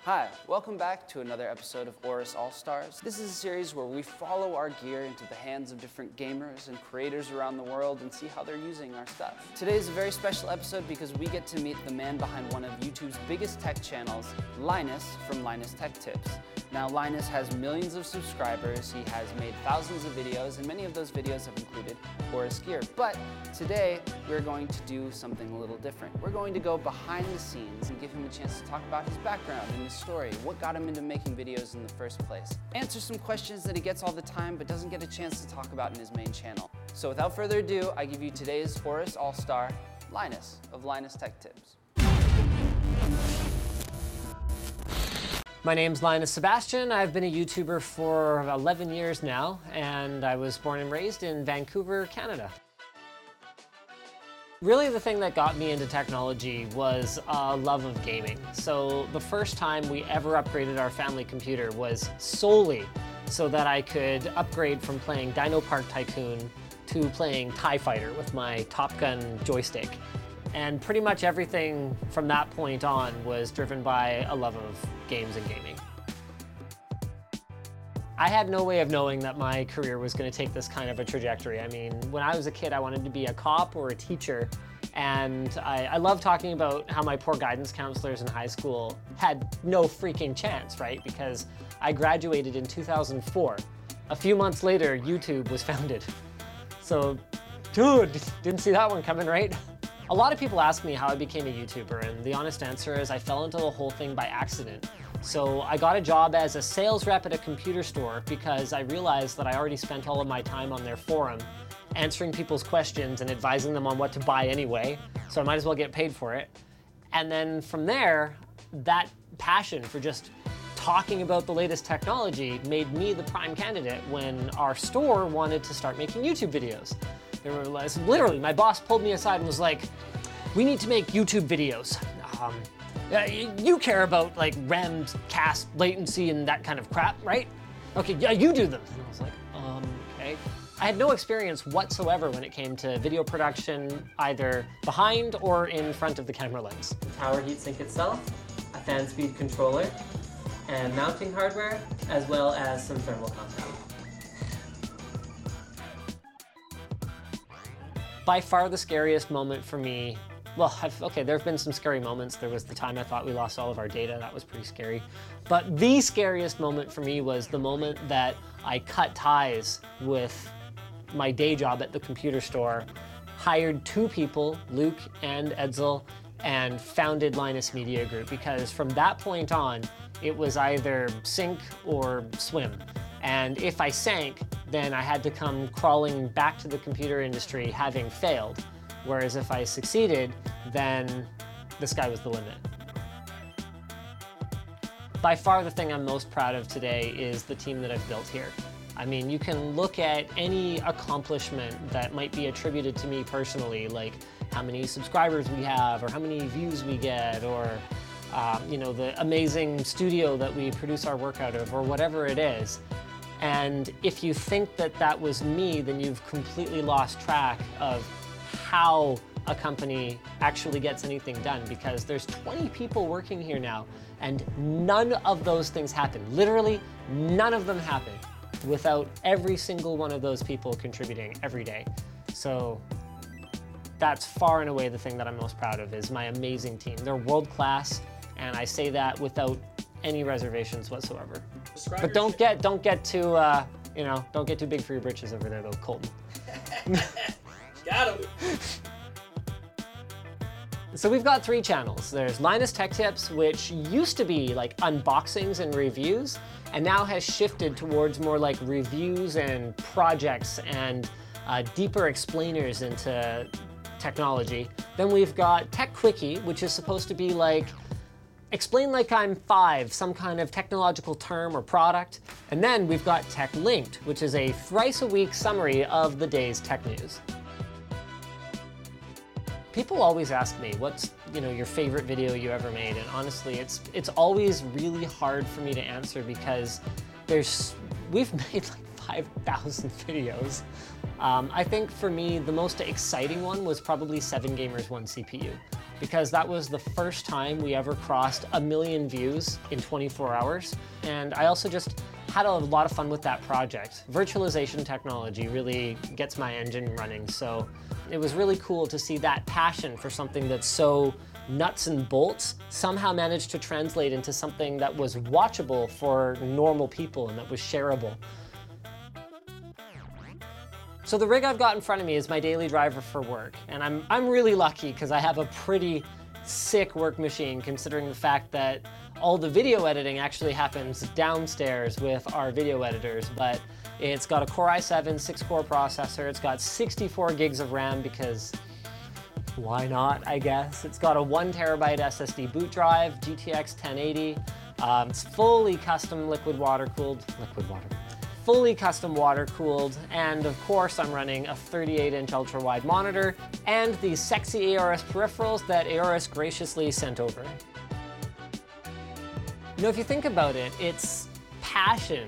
Hi, welcome back to another episode of AORUS All Stars. This is a series where we follow our gear into the hands of different gamers and creators around the world and see how they're using our stuff. Today is a very special episode because we get to meet the man behind one of YouTube's biggest tech channels, Linus from Linus Tech Tips. Now, Linus has millions of subscribers, he has made thousands of videos, and many of those videos have included AORUS gear. But today, we're going to do something a little different. We're going to go behind the scenes and give him a chance to talk about his background and his story, what got him into making videos in the first place. Answer some questions that he gets all the time but doesn't get a chance to talk about in his main channel. So without further ado, I give you today's AORUS All-Star, Linus of Linus Tech Tips. My name's Linus Sebastian. I've been a YouTuber for 11 years now, and I was born and raised in Vancouver, Canada. Really, the thing that got me into technology was a love of gaming. So the first time we ever upgraded our family computer was solely so that I could upgrade from playing Dino Park Tycoon to playing TIE Fighter with my Top Gun joystick. And pretty much everything from that point on was driven by a love of games and gaming. I had no way of knowing that my career was going to take this kind of a trajectory. I mean, when I was a kid, I wanted to be a cop or a teacher. And I love talking about how my poor guidance counselors in high school had no freaking chance, right? Because I graduated in 2004. A few months later, YouTube was founded. So, dude, didn't see that one coming, right? A lot of people ask me how I became a YouTuber, and the honest answer is I fell into the whole thing by accident. So I got a job as a sales rep at a computer store because I realized that I already spent all of my time on their forum answering people's questions and advising them on what to buy anyway, so I might as well get paid for it. And then from there, that passion for just talking about the latest technology made me the prime candidate when our store wanted to start making YouTube videos. Literally, my boss pulled me aside and was like, we need to make YouTube videos. You care about like RAM, cast, latency, and that kind of crap, right? Okay, yeah, you do them. And I was like, okay. I had no experience whatsoever when it came to video production, either behind or in front of the camera lens. Power heatsink itself, a fan speed controller, and mounting hardware, as well as some thermal compound. By far the scariest moment for me, well, there have been some scary moments. There was the time I thought we lost all of our data. That was pretty scary. But the scariest moment for me was the moment that I cut ties with my day job at the computer store, hired two people, Luke and Edsel, and founded Linus Media Group, because from that point on, it was either sink or swim. And if I sank, then I had to come crawling back to the computer industry having failed. Whereas if I succeeded, then the sky was the limit. By far the thing I'm most proud of today is the team that I've built here. I mean, you can look at any accomplishment that might be attributed to me personally, like how many subscribers we have, or how many views we get, or you know, the amazing studio that we produce our work out of, or whatever it is. And if you think that that was me, then you've completely lost track of how a company actually gets anything done, because there's 20 people working here now, and none of those things happen. Literally, none of them happen without every single one of those people contributing every day. So that's far and away the thing that I'm most proud of, is my amazing team. They're world class, and I say that without any reservations whatsoever. But don't get too you know, don't get too big for your britches over there though, Colton. Got him. So we've got 3 channels. There's Linus Tech Tips, which used to be like unboxings and reviews, and now has shifted towards more like reviews and projects and deeper explainers into technology. Then we've got Tech Quickie, which is supposed to be like explain like I'm 5, some kind of technological term or product. And then we've got Tech Linked, which is a thrice-a-week summary of the day's tech news. People always ask me, what's your favorite video you ever made? And honestly, it's always really hard for me to answer, because we've made like 5,000 videos. I think for me, the most exciting one was probably 7 Gamers 1 CPU. because that was the first time we ever crossed 1 million views in 24 hours. And I also just had a lot of fun with that project. Virtualization technology really gets my engine running, so it was really cool to see that passion for something that's so nuts and bolts somehow managed to translate into something that was watchable for normal people and that was shareable. So the rig I've got in front of me is my daily driver for work, and I'm really lucky because I have a pretty sick work machine, considering the fact that all the video editing actually happens downstairs with our video editors. But it's got a Core i7 6-core processor, it's got 64 gigs of RAM because why not, I guess. It's got a 1 terabyte SSD boot drive, GTX 1080. It's fully custom fully custom water cooled, and of course I'm running a 38-inch ultra-wide monitor and the sexy AORUS peripherals that AORUS graciously sent over. You know, if you think about it, it's passion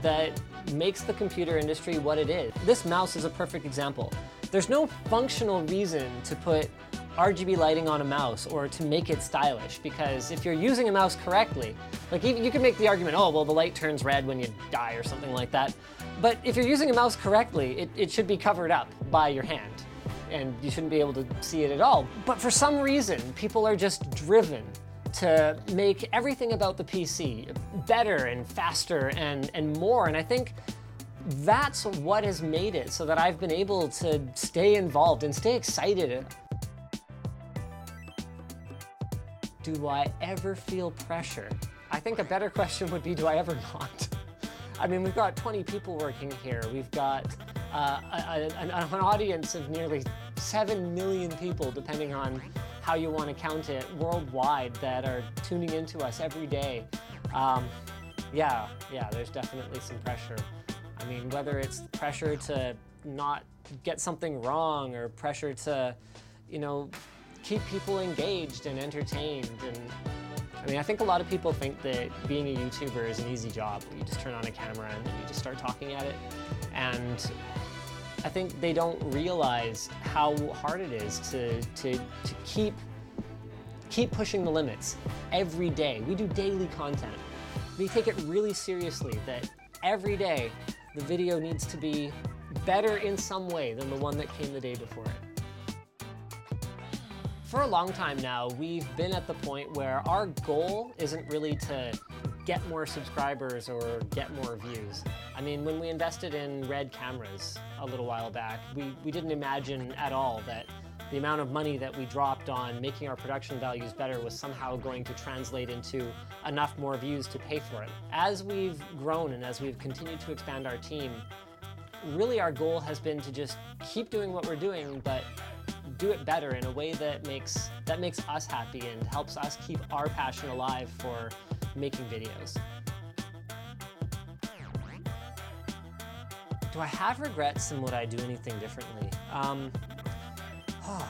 that makes the computer industry what it is. This mouse is a perfect example. There's no functional reason to put RGB lighting on a mouse or to make it stylish, because if you're using a mouse correctly, like you can make the argument, oh, well, the light turns red when you die or something like that. But if you're using a mouse correctly, it should be covered up by your hand and you shouldn't be able to see it at all. But for some reason, people are just driven to make everything about the PC better and faster and more. And I think that's what has made it so that I've been able to stay involved and stay excited. Do I ever feel pressure? I think a better question would be, do I ever not? I mean, we've got 20 people working here. We've got an audience of nearly 7 million people, depending on how you want to count it, worldwide, that are tuning into us every day. Yeah, there's definitely some pressure. I mean, whether it's pressure to not get something wrong or pressure to, you know, keep people engaged and entertained. And I mean, I think a lot of people think that being a YouTuber is an easy job. You just turn on a camera and then you just start talking at it. And I think they don't realize how hard it is to keep pushing the limits every day. We do daily content. We take it really seriously that every day the video needs to be better in some way than the one that came the day before it. For a long time now, we've been at the point where our goal isn't really to get more subscribers or get more views. I mean, when we invested in Red cameras a little while back, we didn't imagine at all that the amount of money that we dropped on making our production values better was somehow going to translate into enough more views to pay for it. As we've grown and as we've continued to expand our team, really our goal has been to just keep doing what we're doing, but do it better in a way that makes us happy and helps us keep our passion alive for making videos. Do I have regrets, and would I do anything differently?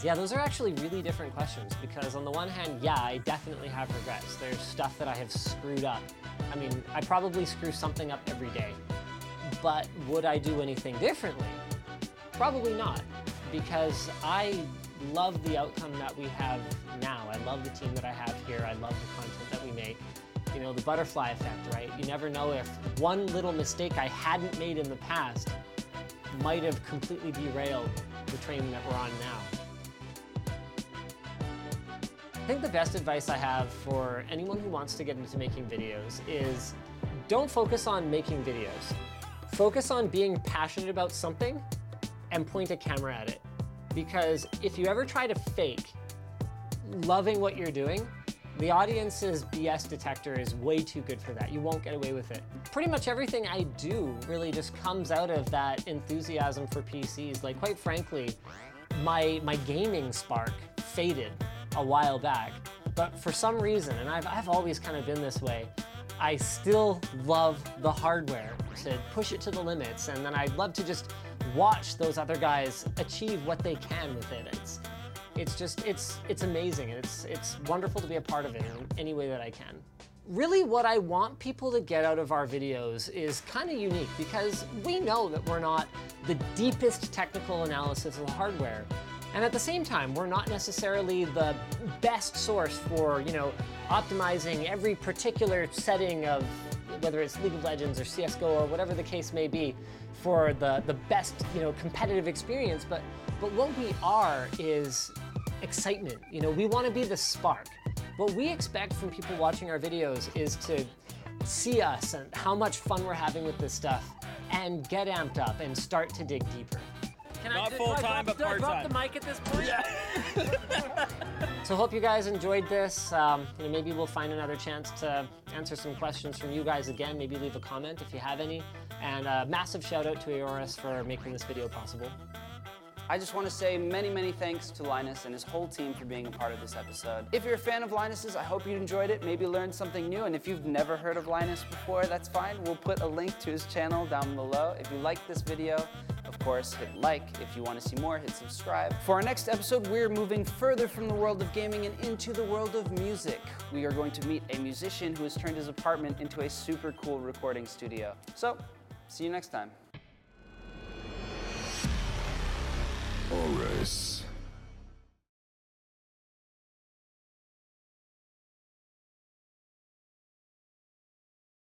Yeah, those are actually really different questions, because on the one hand, yeah, I definitely have regrets. There's stuff that I have screwed up. I mean, I probably screw something up every day. But would I do anything differently? Probably not, because I love the outcome that we have now. I love the team that I have here. I love the content that we make. You know, the butterfly effect, right? You never know if one little mistake I hadn't made in the past might have completely derailed the train that we're on now. I think the best advice I have for anyone who wants to get into making videos is don't focus on making videos. Focus on being passionate about something and point a camera at it. Because if you ever try to fake loving what you're doing, the audience's BS detector is way too good for that. You won't get away with it. Pretty much everything I do really just comes out of that enthusiasm for PCs. Like, quite frankly, my gaming spark faded a while back, but for some reason, and I've always kind of been this way, I still love the hardware, to push it to the limits, and then I'd love to just watch those other guys achieve what they can with it. It's amazing, and it's wonderful to be a part of it in any way that I can. Really, what I want people to get out of our videos is kind of unique, because we know that we're not the deepest technical analysis of the hardware, And at the same time, we're not necessarily the best source for, optimizing every particular setting of whether it's League of Legends or CSGO or whatever the case may be for the best, competitive experience. But what we are is excitement. We want to be the spark. What we expect from people watching our videos is to see us and how much fun we're having with this stuff and get amped up and start to dig deeper. Not full-time, but part-time. Drop the mic at this point? Yeah. So hope you guys enjoyed this. Maybe we'll find another chance to answer some questions from you guys again. Maybe leave a comment if you have any. And a massive shout out to AORUS for making this video possible. I just want to say many, many thanks to Linus and his whole team for being a part of this episode. If you're a fan of Linus's, I hope you enjoyed it, maybe learned something new, and if you've never heard of Linus before, that's fine. We'll put a link to his channel down below. If you like this video, of course, hit like. If you want to see more, hit subscribe. For our next episode, we're moving further from the world of gaming and into the world of music. We are going to meet a musician who has turned his apartment into a super cool recording studio. So, see you next time. AORUS.